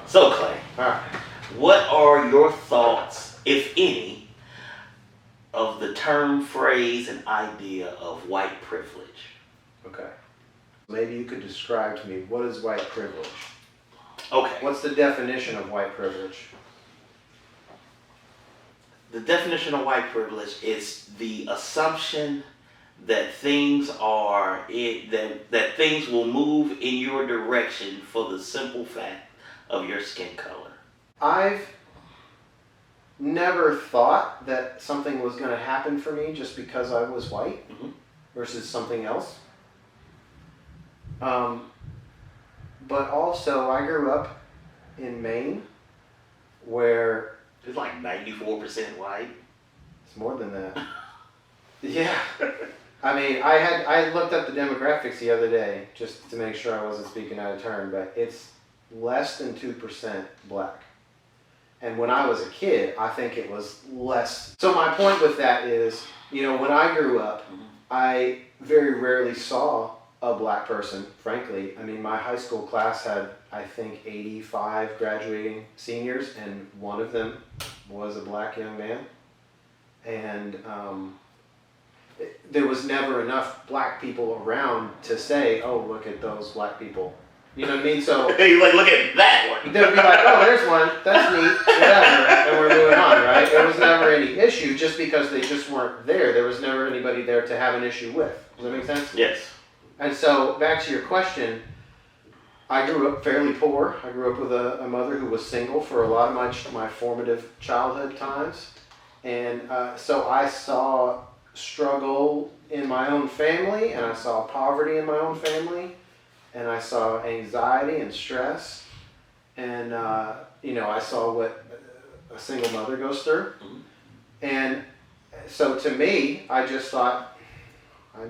So, Clay, All right. what are your thoughts, if any, of the term, phrase, and idea of white privilege? Okay. Maybe you could describe to me, what is white privilege? Okay. What's the definition of white privilege? The definition of white privilege is the assumption that things that things will move in your direction for the simple fact of your skin color. I've never thought that something was going to happen for me just because I was white versus something else. But also, I grew up in Maine, where It's like 94% white. it's more than that. Yeah. I mean, I looked up the demographics the other day just to make sure I wasn't speaking out of turn, but it's less than 2% black. And when I was a kid, I think it was less. So my point with that is, when I grew up, I very rarely saw a black person, frankly. I mean, my high school class had, I think, 85 graduating seniors, and one of them was a black young man. And there was never enough black people around to say, oh, look at those black people. You know what I mean? So You're like, look at that one. they'd be like, oh, there's one. That's neat. Whatever. And we're moving on, right? There was never any issue just because they just weren't there. There was never anybody there to have an issue with. Does that make sense? Yes. And so back to your question, I grew up fairly poor. I grew up with a mother who was single for a lot of my formative childhood times. And so I saw struggle in my own family, and I saw poverty in my own family, and I saw anxiety and stress, and I saw what a single mother goes through. And so to me, I just thought, I'm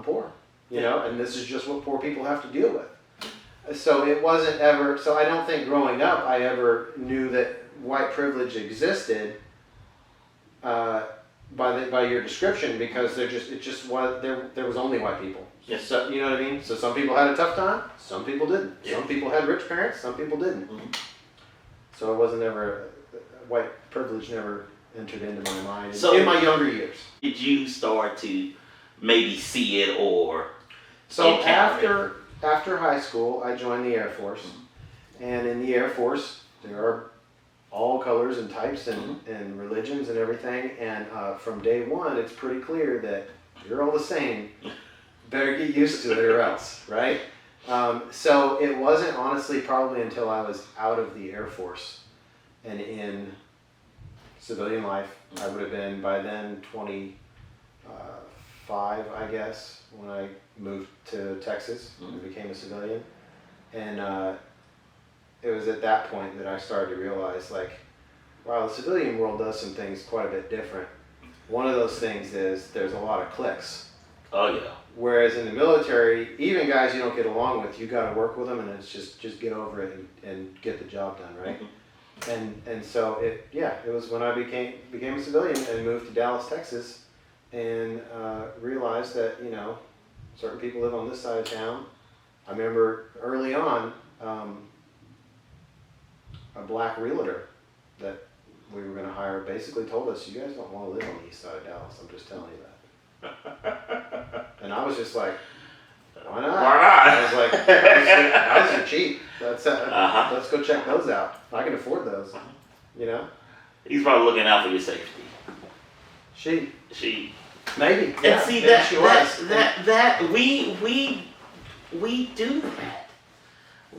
poor, and this is just what poor people have to deal with. So it wasn't ever, so I don't think growing up I ever knew that white privilege existed by your description, because there was only white people. Yes. So, you know what I mean? So some people had a tough time, some people didn't. Yeah. Some people had rich parents, some people didn't. So it wasn't ever, white privilege never entered into my mind in my younger years. Did you start to maybe see it or So encounter after high school, I joined the Air Force. And in the Air Force, there are all colors and types and religions and everything. And from day one, it's pretty clear that you're all the same. Better get used to it or else, right? So it wasn't honestly probably until I was out of the Air Force and in civilian life. I would have been by then 25, I guess, when I moved to Texas and became a civilian. And it was at that point that I started to realize, wow, the civilian world does some things quite a bit different. One of those things is there's a lot of cliques. Oh yeah. Whereas in the military, even guys you don't get along with, you got to work with them, and it's just get over it and get the job done, right? And so it was when I became a civilian and moved to Dallas, Texas, and realized that certain people live on this side of town. I remember early on, a black realtor that we were going to hire basically told us, you guys don't want to live on the east side of Dallas. I'm just telling you that. And I was just like, why not? Why not? I was like, houses are cheap. Let's go check those out. I can afford those. He's probably looking out for your safety. She maybe. And Yeah, see maybe she was. We do that.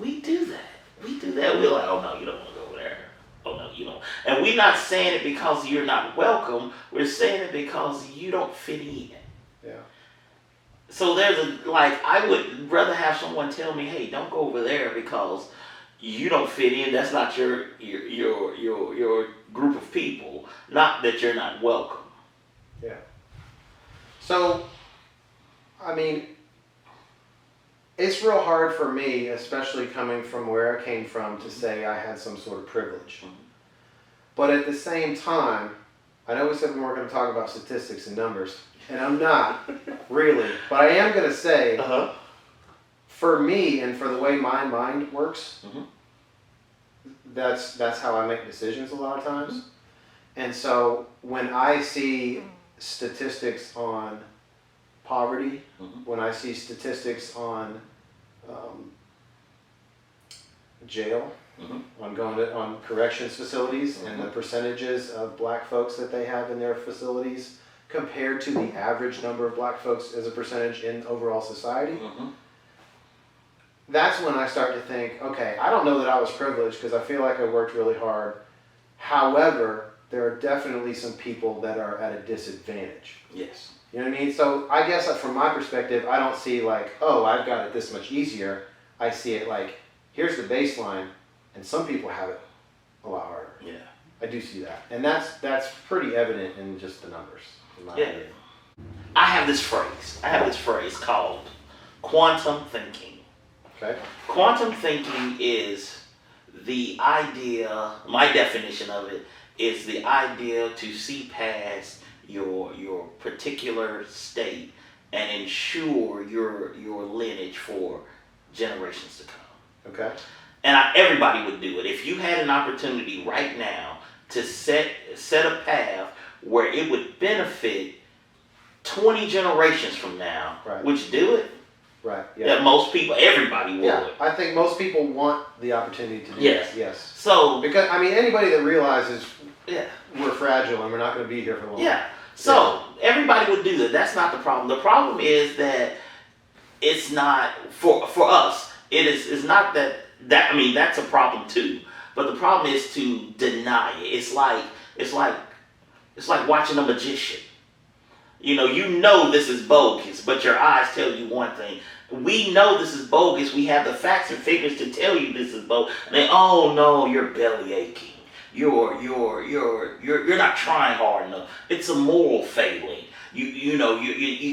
We do that. We're like, oh no, you don't want to go over there. Oh no, you don't. And we're not saying it because you're not welcome. We're saying it because you don't fit in. Yeah. So I would rather have someone tell me, hey, don't go over there because you don't fit in. That's not your group of people. Not that you're not welcome. Yeah. So, I mean, it's real hard for me, especially coming from where I came from, to say I had some sort of privilege. But at the same time, I know we said we weren't going to talk about statistics and numbers, and I'm not, really. But I am going to say, for me and for the way my mind works, that's how I make decisions a lot of times. And so when I see statistics on poverty, when I see statistics on jail, on corrections facilities, and the percentages of black folks that they have in their facilities compared to the average number of black folks as a percentage in overall society, that's when I start to think, okay, I don't know that I was privileged because I feel like I worked really hard. However, there are definitely some people that are at a disadvantage. Yes. You know what I mean? So I guess from my perspective, I don't see like, oh, I've got it this much easier. I see it like, here's the baseline, and some people have it a lot harder. Yeah. I do see that. And that's pretty evident in just the numbers, in my opinion. I have this phrase called quantum thinking. Okay. Quantum thinking is the idea, my definition of it is the idea to see past your particular state and ensure your lineage for generations to come. Okay. And everybody would do it. If you had an opportunity right now to set a path where it would benefit 20 generations from now, Right. would you do it? Right. Yeah. Most people, everybody would. Yeah. I think most people want the opportunity to do Yes. that. Yes. So, Because I mean, anybody that realizes yeah. we're fragile and we're not going to be here for long. Yeah. So everybody would do that. That's not the problem. The problem is that it's not for us. It's not that I mean that's a problem too. But the problem is to deny it. It's like watching a magician. You know this is bogus, but your eyes tell you one thing. We know this is bogus. We have the facts and figures to tell you this is bogus. And then, oh no, you're belly aching. You're not trying hard enough. It's a moral failing. You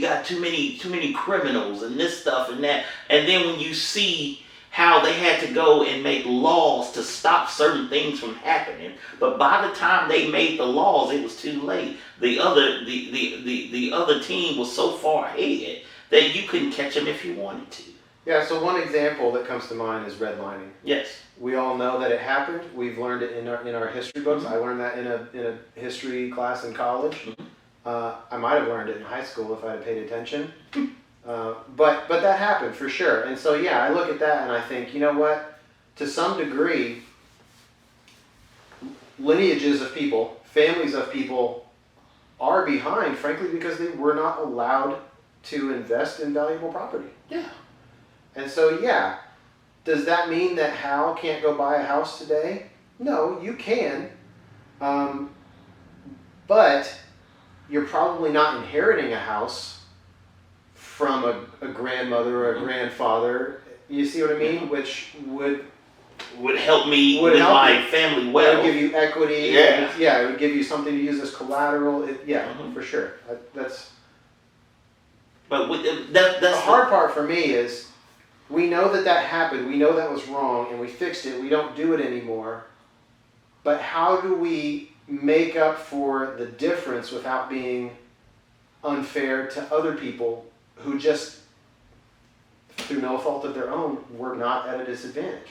got too many criminals and this stuff and that. And then when you see how they had to go and make laws to stop certain things from happening, but by the time they made the laws, it was too late. The other team was so far ahead that you couldn't catch them if you wanted to. Yeah. So one example that comes to mind is redlining. Yes. We all know that it happened. We've learned it in our history books. I learned that in a history class in college. I might have learned it in high school if I had paid attention. But that happened for sure. And so yeah, I look at that and I think, you know what? To some degree, lineages of people, families of people are behind, frankly, because they were not allowed to invest in valuable property. Yeah. And so yeah, does that mean that Hal can't go buy a house today? No, you can. But you're probably not inheriting a house from a grandmother or a grandfather. You see what I mean? Which would help me with my family well. It would give you equity. Yeah. It would give you something to use as collateral. For sure. But that's the hard part for me is we know that happened. We know that was wrong, and we fixed it. We don't do it anymore. But how do we make up for the difference without being unfair to other people who just, through no fault of their own, were not at a disadvantage?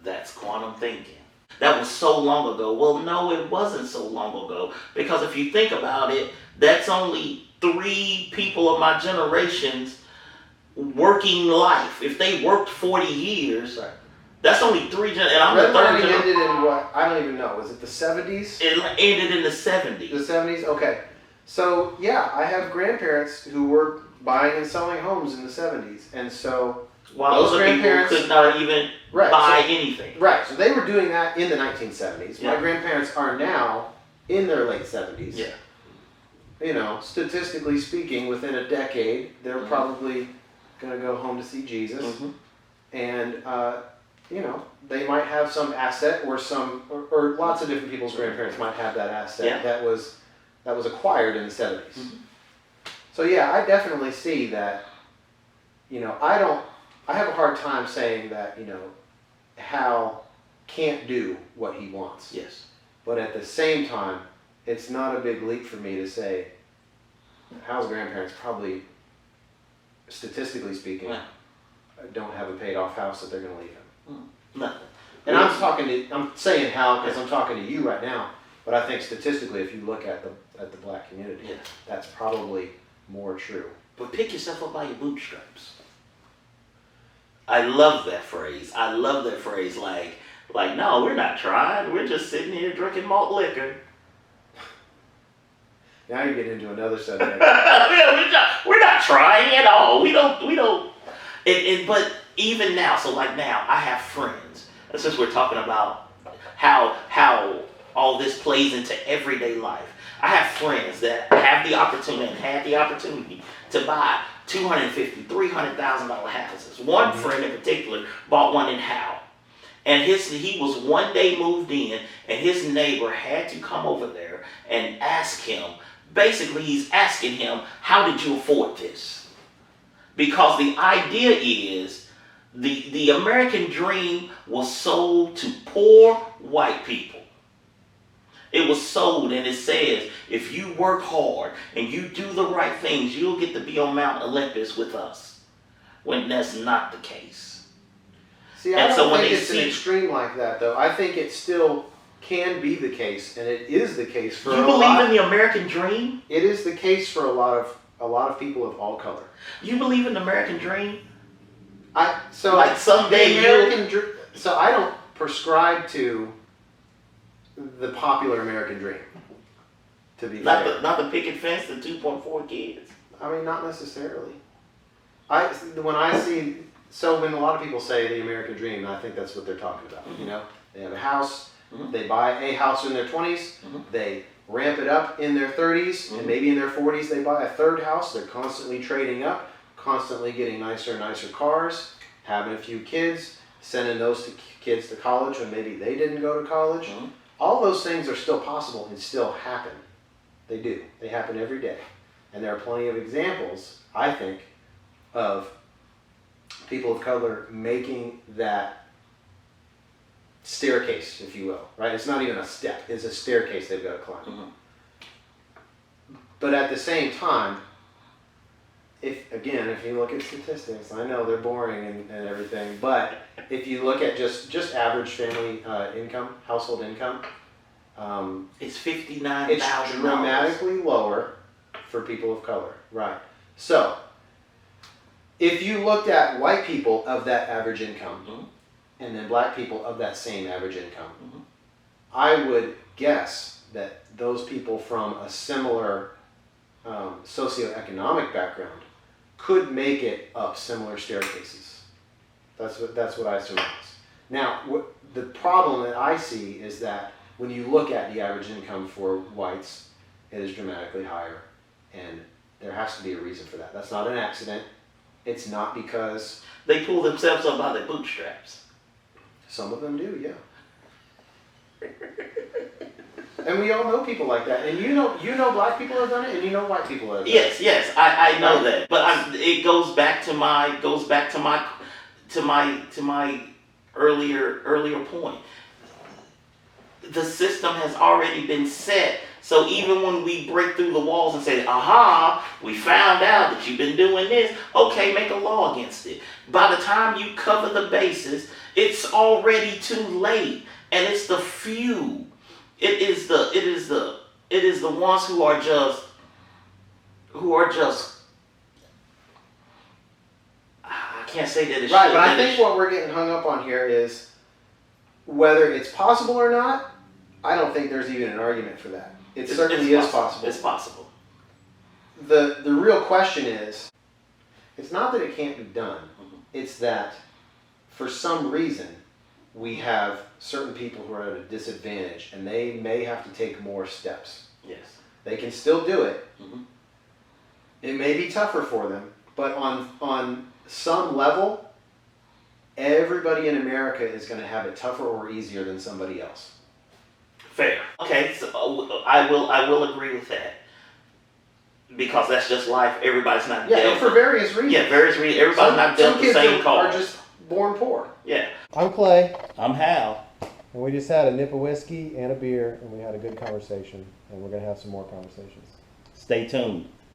That's quantum thinking. That was so long ago. Well, no, it wasn't so long ago. Because if you think about it, that's only 3 people of my generation's working life. If they worked 40 years, right. That's only 3 generations. And I'm the third Redlining generation. ended in what? I don't even know. Was it the 70s? It ended in the 70s. The 70s? Okay. So, yeah, I have grandparents who were buying and selling homes in the 70s. And so, while those other people grandparents could not even buy anything. Right. So they were doing that in the 1970s. Yeah. My grandparents are now in their late 70s. Yeah. You know, statistically speaking, within a decade, they're probably going to go home to see Jesus. And, you know, they might have some asset or lots of different people's grandparents might have that asset that was acquired in the 70s. So yeah, I definitely see that, you know, I have a hard time saying that, you know, Hal can't do what he wants. Yes. But at the same time, it's not a big leap for me to say Hal's grandparents probably, statistically speaking, don't have a paid off house that they're going to leave him. Nothing. And I'm I'm saying Hal because I'm talking to you right now. But I think statistically, if you look at the black community, Yeah. that's probably more true. But pick yourself up by your bootstraps. I love that phrase. I love that phrase. Like, no, we're not trying. We're just sitting here drinking malt liquor. Now you get into another subject. Yeah, we're not trying at all. We don't. But even now, so like now, I have friends. And since we're talking about how all this plays into everyday life, I have friends that have the opportunity and had the opportunity to buy $250,000, $300,000 houses. One friend in particular bought one in Howell. And he was one day moved in, and his neighbor had to come over there and ask him. Basically, he's asking him, how did you afford this? Because the idea is the American dream was sold to poor white people. It was sold, and it says, if you work hard and you do the right things, you'll get to be on Mount Olympus with us. When that's not the case. See, I don't think it's an extreme like that, though. I think it still can be the case, and it is the case for you believe in the American dream? It is the case for a lot of people of all color. You believe in the American dream? So I don't prescribe to the popular American dream. To be fair, not the picket fence, the 2.4 kids. I mean, not necessarily. When a lot of people say the American dream, I think that's what they're talking about. Mm-hmm. You know, they have a house, they buy a house in their 20s, Mm-hmm. they ramp it up in their 30s, and maybe in their 40s they buy a third house. They're constantly trading up, constantly getting nicer and nicer cars, having a few kids, sending those kids to college when maybe they didn't go to college. Mm-hmm. All those things are still possible and still happen. They do. They happen every day. And there are plenty of examples, I think, of people of color making that staircase, if you will, right? It's not even a step. It's a staircase they've got to climb. Mm-hmm. But at the same time, if you look at statistics, I know they're boring and everything, but if you look at just average family income, household income, it's $59,000. It's dramatically lower for people of color, right? So, if you looked at white people of that average income, Mm-hmm. and then black people of that same average income, Mm-hmm. I would guess that those people from a similar socioeconomic background could make it up similar staircases. That's what I surmise. Now, the problem that I see is that when you look at the average income for whites, it is dramatically higher, and there has to be a reason for that. That's not an accident. It's not because they pull themselves up by their bootstraps. Some of them do, yeah. And we all know people like that. And you know black people have done it, and you know white people have done it. Yes, I know that. But it goes back to my earlier point. The system has already been set. So even when we break through the walls and say, aha, we found out that you've been doing this, okay, make a law against it. By the time you cover the bases, it's already too late. And it's the few. It is the ones who are just I can't say that it's right, but I think what we're getting hung up on here is whether it's possible or not. I don't think there's even an argument for that. It certainly is possible. It's possible. The real question is, it's not that it can't be done. Mm-hmm. It's that for some reason we have certain people who are at a disadvantage, and they may have to take more steps. Yes. They can still do it. Mm-hmm. It may be tougher for them, but on some level, everybody in America is going to have it tougher or easier than somebody else. Fair. Okay, so I will agree with that. Because that's just life. Everybody's not dealt. And for various reasons. Yeah, various reasons. Everybody's not dealt the same cards. Some kids are just born poor. Yeah. I'm Clay, I'm Hal. and we just had a nip of whiskey and a beer, and we had a good conversation, and we're going to have some more conversations. Stay tuned.